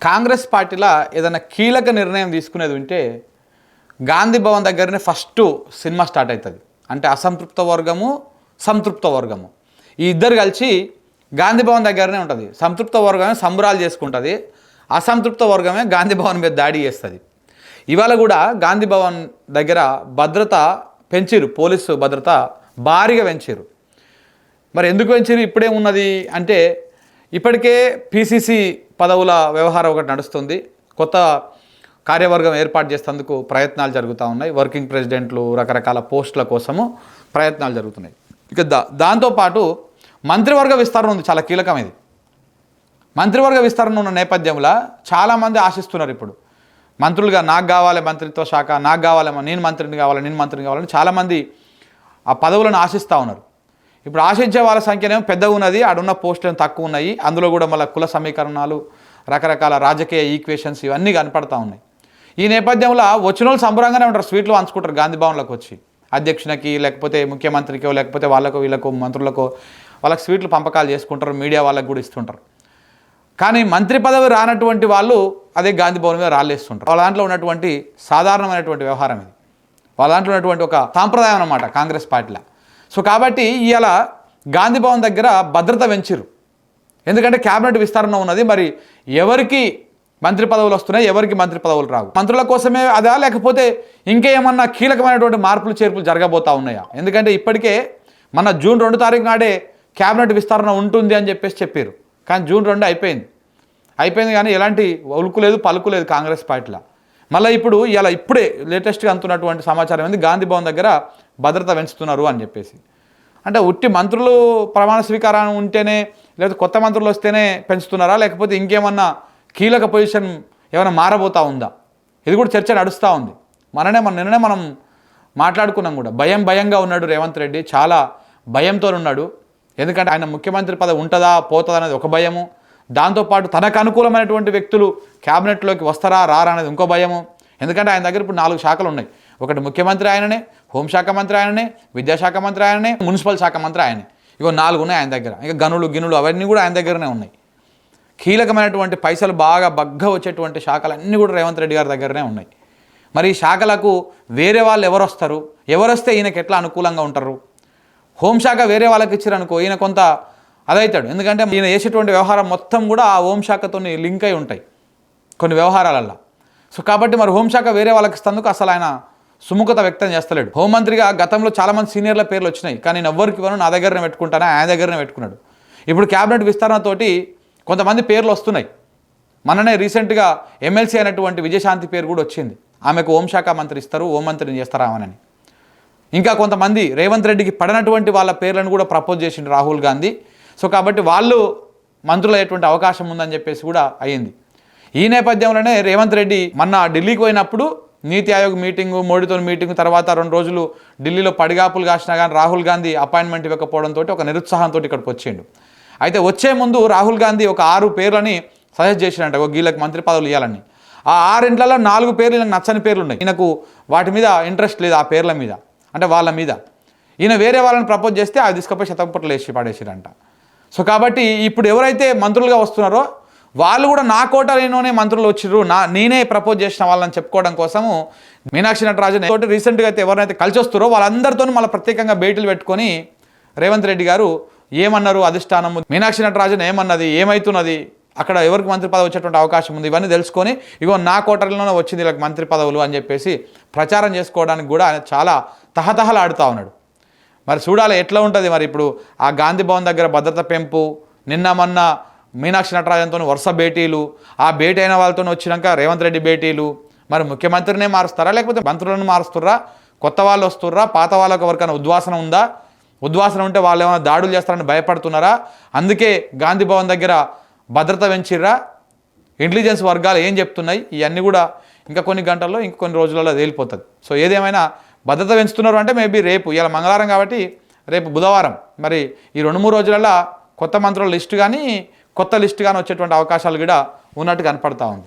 కాంగ్రెస్ పార్టీలో ఏదైనా కీలక నిర్ణయం తీసుకునేది ఉంటే గాంధీ భవన్ దగ్గరనే ఫస్ట్ సినిమా స్టార్ట్ అవుతుంది. అంటే అసంతృప్త వర్గము, సంతృప్త వర్గము ఈ ఇద్దరు కలిసి గాంధీ భవన్ దగ్గరనే ఉంటుంది. సంతృప్త వర్గమే సంబరాలు చేసుకుంటుంది, అసంతృప్త వర్గమే గాంధీ భవన్ మీద దాడి చేస్తుంది. ఇవాళ కూడా గాంధీ భవన్ దగ్గర భద్రత పెంచిరు, పోలీసు భద్రత భారీగా పెంచారు. మరి ఎందుకు పెంచారు? ఇప్పుడే ఉన్నది అంటే ఇప్పటికే పిసిసి పదవుల వ్యవహారం ఒకటి నడుస్తుంది. కొత్త కార్యవర్గం ఏర్పాటు చేసేందుకు ప్రయత్నాలు జరుగుతూ ఉన్నాయి. వర్కింగ్ ప్రెసిడెంట్లు, రకరకాల పోస్టుల కోసము ప్రయత్నాలు జరుగుతున్నాయి. ఇక దాంతోపాటు మంత్రివర్గ విస్తరణ ఉంది, చాలా కీలకం ఇది. మంత్రివర్గ విస్తరణ ఉన్న నేపథ్యంలో చాలామంది ఆశిస్తున్నారు ఇప్పుడు మంత్రులుగా నాకు కావాలి మంత్రిత్వ శాఖ, నాకు కావాలి, నేను మంత్రిని కావాలని చాలామంది ఆ పదవులను ఆశిస్తూ ఉన్నారు. ఇప్పుడు ఆశించే వాళ్ళ సంఖ్యనేమో పెద్దగా ఉన్నది, ఆడున్న పోస్టులు తక్కువ ఉన్నాయి. అందులో కూడా మళ్ళీ కుల సమీకరణాలు, రకరకాల రాజకీయ ఈక్వేషన్స్ ఇవన్నీ కనపడతా ఉన్నాయి. ఈ నేపథ్యంలో వచ్చిన వాళ్ళు సంబరంగానే ఉంటారు, స్వీట్లు పంచుకుంటారు గాంధీ భవన్లోకి వచ్చి. అధ్యక్షునికి లేకపోతే ముఖ్యమంత్రికో లేకపోతే వాళ్ళకో వీళ్ళకో మంత్రులకో వాళ్ళకి స్వీట్లు పంపకాలు చేసుకుంటారు, మీడియా వాళ్ళకు కూడా ఇస్తుంటారు. కానీ మంత్రి పదవి రానటువంటి వాళ్ళు అదే గాంధీ భవన్ మీద రాళ్ళేస్తుంటారు. వాళ్ళ దాంట్లో ఉన్నటువంటి సాధారణమైనటువంటి వ్యవహారం ఇది, వాళ్ళ దాంట్లో ఉన్నటువంటి ఒక సాంప్రదాయం అన్నమాట కాంగ్రెస్ పార్టీలో. సో కాబట్టి ఇవాళ గాంధీ భవన్ దగ్గర భద్రత పెంచిరు. ఎందుకంటే క్యాబినెట్ విస్తరణ ఉన్నది. మరి ఎవరికి మంత్రి పదవులు వస్తున్నాయి, ఎవరికి మంత్రి పదవులు రావు? మంత్రుల కోసమే అదా, లేకపోతే ఇంకేమన్నా కీలకమైనటువంటి మార్పులు చేర్పులు జరగబోతా ఉన్నాయా? ఎందుకంటే ఇప్పటికే మన జూన్ 2 తారీఖు నాడే క్యాబినెట్ విస్తరణ ఉంటుంది అని చెప్పారు. కానీ జూన్ 2 అయిపోయింది కానీ ఎలాంటి ఉలుకు లేదు, పలుకు లేదు కాంగ్రెస్ పార్టీలో. మళ్ళీ ఇప్పుడు ఇప్పుడే లేటెస్ట్గా అందుతున్నటువంటి సమాచారం ఏంది, గాంధీ భవన్ దగ్గర భద్రత పెంచుతున్నారు అని చెప్పేసి. అంటే ఉట్టి మంత్రులు ప్రమాణ స్వీకారం ఉంటేనే, లేదా కొత్త మంత్రులు వస్తేనే పెంచుతున్నారా, లేకపోతే ఇంకేమన్నా కీలక పొజిషన్ ఏమైనా మారబోతా ఉందా? ఇది కూడా చర్చ నడుస్తూ ఉంది. నిన్ననే మనం మాట్లాడుకున్నాం కూడా. భయంగా ఉన్నాడు రేవంత్ రెడ్డి, చాలా భయంతో ఉన్నాడు. ఎందుకంటే ఆయన ముఖ్యమంత్రి పదవి ఉంటుందా పోతుందా అనేది ఒక భయము, దాంతోపాటు తనకు అనుకూలమైనటువంటి వ్యక్తులు క్యాబినెట్లోకి వస్తారా రారా అనేది ఇంకో భయము. ఎందుకంటే ఆయన దగ్గర ఇప్పుడు 4 శాఖలు ఉన్నాయి. ఒకటి ముఖ్యమంత్రి ఆయననే, హోంశాఖ మంత్రి ఆయననే, విద్యాశాఖ మంత్రి ఆయననే, మున్సిపల్ శాఖ మంత్రి ఆయనే. 4 ఉన్నాయి ఆయన దగ్గర. ఇంకా గినులు అవన్నీ కూడా ఆయన దగ్గరనే ఉన్నాయి. కీలకమైనటువంటి పైసలు బాగా బగ్గా వచ్చేటువంటి శాఖలన్నీ కూడా రేవంత్ రెడ్డి గారి దగ్గరనే ఉన్నాయి. మరి ఈ శాఖలకు వేరే వాళ్ళు ఎవరు వస్తారు, ఎవరు వస్తే ఈయనకి ఎట్లా అనుకూలంగా ఉంటారు? హోంశాఖ వేరే వాళ్ళకి ఇచ్చారనుకో ఈయన కొంత అదవుతాడు. ఎందుకంటే ఈయన చేసేటువంటి వ్యవహారం మొత్తం కూడా ఆ హోంశాఖతో లింక్ అయి ఉంటాయి కొన్ని వ్యవహారాలల్లో. సో కాబట్టి మరి హోంశాఖ వేరే వాళ్ళకి ఇస్తేందుకు అసలు ఆయన సుముఖత వ్యక్తం చేస్తలేడు. హోంమంత్రిగా గతంలో చాలామంది సీనియర్ల పేర్లు వచ్చినాయి, కానీ నేను ఎవ్వరికి ఇవ్వను, నా దగ్గరనే పెట్టుకుంటాను, ఆయన దగ్గరనే పెట్టుకున్నాడు. ఇప్పుడు క్యాబినెట్ విస్తరణతోటి కొంతమంది పేర్లు వస్తున్నాయి. మననే రీసెంట్గా ఎమ్మెల్సీ అయినటువంటి విజయశాంతి పేరు కూడా వచ్చింది. ఆమెకు హోంశాఖ మంత్రి ఇస్తారు, హోంమంత్రిని చేస్తారా అని. ఇంకా కొంతమంది రేవంత్ రెడ్డికి పడినటువంటి వాళ్ళ పేర్లను కూడా ప్రపోజ్ చేసిండు రాహుల్ గాంధీ. సో కాబట్టి వాళ్ళు మంత్రులు అయ్యేటువంటి అవకాశం ఉందని చెప్పేసి కూడా అయ్యింది. ఈ నేపథ్యంలోనే రేవంత్ రెడ్డి మొన్న ఢిల్లీకి పోయినప్పుడు నీతి ఆయోగ్ మీటింగు, మోడీతో మీటింగు తర్వాత 2 రోజులు ఢిల్లీలో పడిగాపులు కాసినా కానీ రాహుల్ గాంధీ అపాయింట్మెంట్ ఇవ్వకపోవడంతో ఒక నిరుత్సాహంతో ఇక్కడికి వచ్చిండు. అయితే వచ్చే ముందు రాహుల్ గాంధీ ఒక 6 పేర్లని సజెస్ట్ చేసినట్ట, వీళ్ళకి మంత్రి పదవులు ఇవ్వాలని. ఆ 6 ఇంట్లలో 4 పేర్లు ఈయనకు నచ్చని పేర్లు ఉన్నాయి. ఈయనకు వాటి మీద ఇంట్రెస్ట్ లేదు, ఆ పేర్ల మీద అంటే వాళ్ళ మీద. ఈయన వేరే వాళ్ళని ప్రపోజ్ చేస్తే అవి తీసుకుపోయి శతపట్లు వేసి పడేసిరంట. సో కాబట్టి ఇప్పుడు ఎవరైతే మంత్రులుగా వస్తున్నారో వాళ్ళు కూడా నా కోటలోనే మంత్రులు వచ్చిర్రు, నేనే ప్రపోజ్ చేసిన వాళ్ళని చెప్పుకోవడం కోసము మీనాక్షి నటరాజన్ తోటి రీసెంట్గా అయితే ఎవరైతే కలిసి వస్తారో వాళ్ళందరితో మళ్ళీ ప్రత్యేకంగా భేటీలు పెట్టుకొని రేవంత్ రెడ్డి గారు ఏమన్నారు, అధిష్టానము మీనాక్షి నటరాజన్ ఏమన్నది, ఏమవుతున్నది, అక్కడ ఎవరికి మంత్రి పదవి వచ్చేటువంటి అవకాశం ఉంది, ఇవన్నీ తెలుసుకొని నా కోటలోనే వచ్చింది వీళ్ళకి మంత్రి పదవులు అని చెప్పేసి ప్రచారం చేసుకోవడానికి కూడా ఆయన చాలా తహతహలాడుతూ ఉన్నాడు. మరి చూడాలి ఎట్లా ఉంటుంది. మరి ఇప్పుడు ఆ గాంధీ భవన్ దగ్గర భద్రత పెంపు, మొన్న మీనాక్షి నటరాజన్తో వరుస భేటీలు, ఆ భేటీ అయిన వాళ్ళతో వచ్చినాక రేవంత్ రెడ్డి భేటీలు. మరి ముఖ్యమంత్రినే మారుస్తారా, లేకపోతే మంత్రులను మారుస్తుర్రా, కొత్త వాళ్ళు వస్తుర్రా, పాత వాళ్ళకు ఎవరికైనా ఉద్వాసన ఉందా, ఉద్వాసన ఉంటే వాళ్ళు ఏమైనా దాడులు చేస్తారని భయపడుతున్నారా? అందుకే గాంధీ భవన్ దగ్గర భద్రత పెంచిర్రా, ఇంటెలిజెన్స్ వర్గాలు ఏం చెప్తున్నాయి, ఇవన్నీ కూడా ఇంకా కొన్ని గంటల్లో ఇంకొన్ని రోజులలో తేలిపోతుంది. సో ఏదేమైనా భద్రత పెంచుతున్నారు అంటే మేబీ రేపు, ఇలా మంగళవారం కాబట్టి రేపు బుధవారం, మరి ఈ 2-3 రోజులలో కొత్త మంత్రుల లిస్టు కానీ కొత్త లిస్టు కానీ వచ్చేటువంటి అవకాశాలు కూడా ఉన్నట్టు కనపడతా ఉంది.